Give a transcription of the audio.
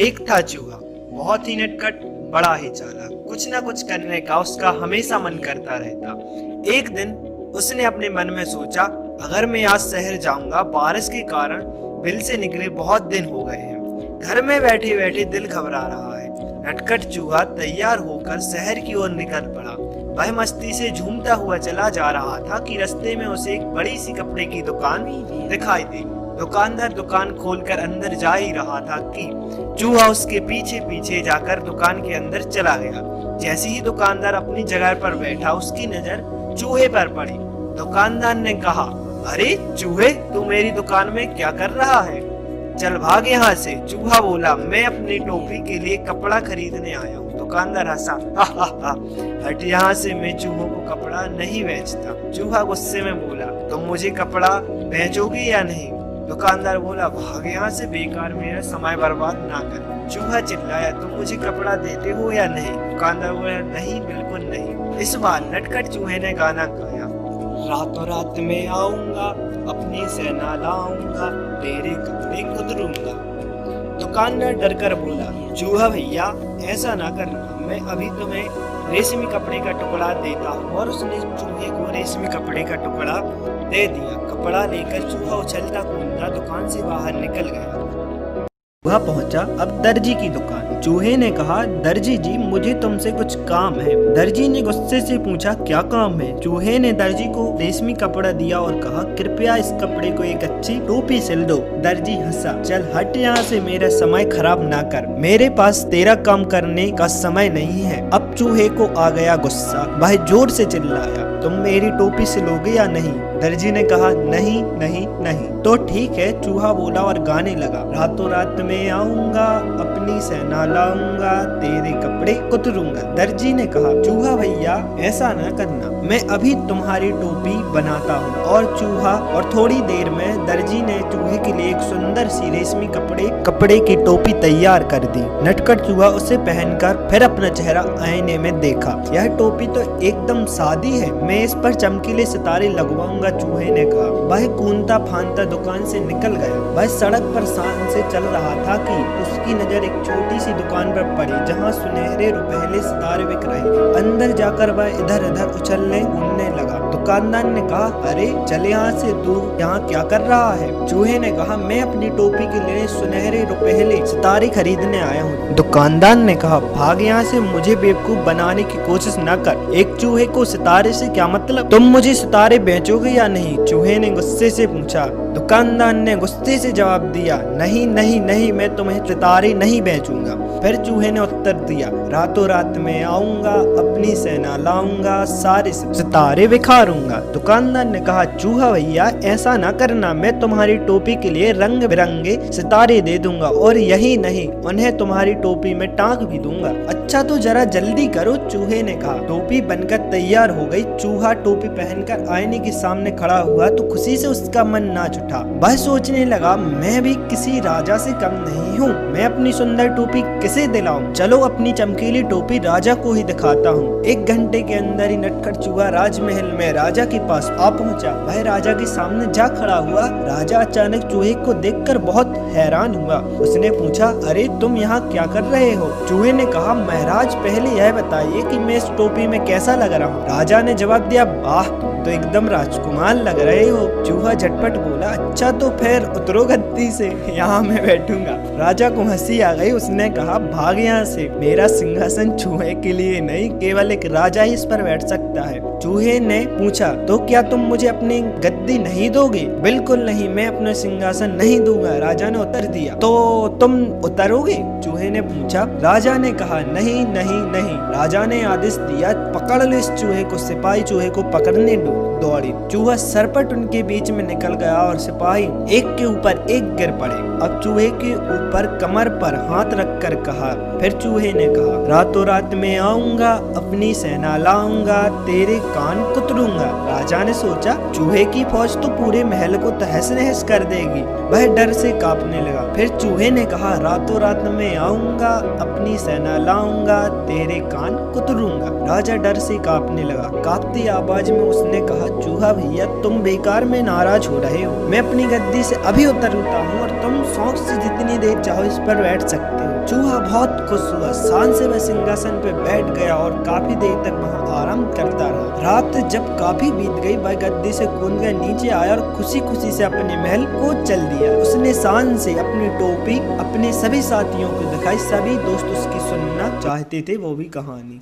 एक था चूहा, बहुत ही नटखट, बड़ा ही चालाक। कुछ ना कुछ करने का उसका हमेशा मन करता रहता। एक दिन उसने अपने मन में सोचा, अगर मैं आज शहर जाऊंगा, बारिश के कारण बिल से निकले बहुत दिन हो गए हैं। घर में बैठे बैठे दिल घबरा रहा है। नटखट चूहा तैयार होकर शहर की ओर निकल पड़ा। वह मस्ती से झूमता हुआ चला जा रहा था कि रास्ते में उसे एक बड़ी सी कपड़े की दुकान दिखाई दी। दुकानदार दुकान खोलकर अंदर जा ही रहा था कि चूहा उसके पीछे पीछे जाकर दुकान के अंदर चला गया। जैसे ही दुकानदार अपनी जगह पर बैठा, उसकी नजर चूहे पर पड़ी। दुकानदार ने कहा, अरे चूहे, तू मेरी दुकान में क्या कर रहा है? चल भाग यहाँ से। चूहा बोला, मैं अपनी टोपी के लिए कपड़ा खरीदने आया हूँ। दुकानदार हंसा, हट यहाँ से, मैं चूहों को कपड़ा नहीं बेचता। चूहा गुस्से में बोला, तुम मुझे कपड़ा बेचोगे या नहीं? दुकानदार बोला, भाग यहाँ से, बेकार मेरा समय बर्बाद ना कर। चूहा चिल्लाया, तुम मुझे कपड़ा देते हो या नहीं? दुकानदार बोला, नहीं, बिल्कुल नहीं। इस बार नटखट चूहे ने गाना गाया, रातों रात में आऊंगा, अपनी सेना लाऊंगा, तेरे कपड़े कुतरूंगा। दुकानदार डरकर बोला, चूहा भैया, ऐसा ना करना, मैं अभी तुम्हें रेशमी कपड़े का टुकड़ा देता हूँ। और उसने चूहे को रेशमी कपड़े का टुकड़ा दे दिया। कपड़ा लेकर चूहा उछलता कूदता दुकान से बाहर निकल गया। वह पहुंचा अब दर्जी की दुकान। चूहे ने कहा, दर्जी जी, मुझे तुमसे कुछ काम है। दर्जी ने गुस्से से पूछा, क्या काम है? चूहे ने दर्जी को रेशमी कपड़ा दिया और कहा, कृपया इस कपड़े को एक अच्छी टोपी सिल दो। दर्जी हंसा, चल हट यहाँ से, मेरा समय खराब ना कर, मेरे पास तेरा काम करने का समय नहीं है। अब चूहे को आ गया गुस्सा। वह जोर से चिल्लाया, तुम मेरी टोपी सिलोगे या नहीं? दर्जी ने कहा, नहीं नहीं नहीं। तो ठीक है, चूहा बोला और गाने लगा, रातों रात में आऊंगा, अपनी सेना लाऊंगा, तेरे कपड़े कुतरूंगा। दर्जी ने कहा, चूहा भैया, ऐसा न करना, मैं अभी तुम्हारी टोपी बनाता हूँ। और थोड़ी देर में दर्जी ने चूहे के लिए एक सुंदर सी रेशमी कपड़े की टोपी तैयार कर दी। नटखट चूहा उसे पहनकर फिर अपना चेहरा आईने में देखा। यह टोपी तो एकदम सादी है, मैं इस पर चमकीले सितारे लगवाऊंगा, चूहे ने कहा। वह कूदता फांदता दुकान से निकल गया। वह सड़क पर शान से चल रहा था कि उसकी नजर एक छोटी सी दुकान पर पड़ी, जहां सुनहरे रुपहले सितारे बिक रहे। अंदर जाकर वह इधर उधर उछलने कूदने लगा। दुकानदार ने कहा, अरे चल यहाँ से, तू यहाँ क्या कर रहा है? चूहे ने कहा, मैं अपनी टोपी के लिए सुनहरे रुपहले सितारे खरीदने आया हूँ। दुकानदार ने कहा, भाग यहाँ से, मुझे बेवकूफ बनाने की कोशिश न कर। एक चूहे को सितारे से क्या मतलब? तुम मुझे सितारे बेचोगे या नहीं? चूहे ने गुस्से से पूछा। दुकानदार ने गुस्से से जवाब दिया, नहीं नहीं नहीं, मैं तुम्हें सितारे नहीं बेचूंगा। फिर चूहे ने उत्तर दिया, रातों रात में आऊंगा, अपनी सेना लाऊंगा, सारे सितारे बिखारूंगा। दुकानदार ने कहा, चूहा भैया, ऐसा ना करना, मैं तुम्हारी टोपी के लिए रंग बिरंगे सितारे दे दूंगा, और यही नहीं, उन्हें तुम्हारी टोपी में टांग भी दूंगा। अच्छा तो जरा जल्दी करो, चूहे ने कहा। टोपी बनकर तैयार हो गई। चूहा टोपी पहनकर आईने के सामने खड़ा हुआ तो खुशी से उसका मन नाच उठा। वह सोचने लगा, मैं भी किसी राजा से कम नहीं हूँ, मैं अपनी सुंदर टोपी किसे दिलाऊं? चलो अपनी चमकीली टोपी राजा को ही दिखाता हूँ। 1 घंटे के अंदर ही नटखट चूहा राजमहल में राजा के पास आ पहुँचा। वह राजा के सामने जा खड़ा हुआ। राजा अचानक चूहे को देखकर बहुत हैरान हुआ। उसने पूछा, अरे तुम यहाँ क्या कर रहे हो? चूहे ने कहा, महाराज, पहले यह बताइए कि मैं इस टोपी में कैसा लग रहा हूँ? राजा ने जवाब दिया, वाह, तो एकदम राजकुमार लग रहे हो। चूहा झटपट बोला, अच्छा तो फिर उतरो गद्दी से, यहाँ मैं बैठूंगा। राजा को हंसी आ गई। उसने कहा, भाग यहाँ से, मेरा सिंहासन चूहे के लिए नहीं, केवल एक राजा ही इस पर बैठ सकता है। चूहे ने पूछा, तो क्या तुम मुझे अपनी गद्दी नहीं दोगे? बिल्कुल नहीं, मैं अपना सिंहासन नहीं दूंगा, राजा ने उत्तर दिया। तो तुम उतरोगे? चूहे ने पूछा। राजा ने कहा, नहीं नहीं नहीं। राजा ने आदेश दिया, पकड़ लो इस चूहे को। सिपाही चूहे को पकड़ने दौड़े। चूहा सरपट उनके बीच में निकल गया और सिपाही एक के ऊपर एक गिर पड़े। अब चूहे के ऊपर कमर पर हाथ रखकर कहा। फिर चूहे ने कहा, रातों रात में आऊंगा, अपनी सेना लाऊंगा, तेरे कान कुतरूंगा। राजा ने सोचा, चूहे की फौज तो पूरे महल को तहस नहस कर देगी। वह डर से कांपने लगा। फिर चूहे ने कहा, रातों रात में आऊंगा, अपनी सेना लाऊंगा, तेरे कान कुतरूंगा। राजा डर से कांपने लगा। कांपती आवाज में उसने कहा, बोला, चूहा भैया तुम बेकार में नाराज हो रहे हो, मैं अपनी गद्दी से अभी उतरता हूँ और तुम शौक से जितनी देर चाहो इस पर बैठ सकते हो। चूहा बहुत खुश हुआ, शान से वह सिंहासन पे बैठ गया और काफी देर तक वहाँ आराम करता रहा। रात जब काफी बीत गई, वह गद्दी से कूद कर नीचे आया और खुशी खुशी से अपने महल को चल दिया। उसने शान से अपनी टोपी अपने सभी साथियों को दिखाई। सभी दोस्त उसकी सुनना चाहते थे वो भी कहानी।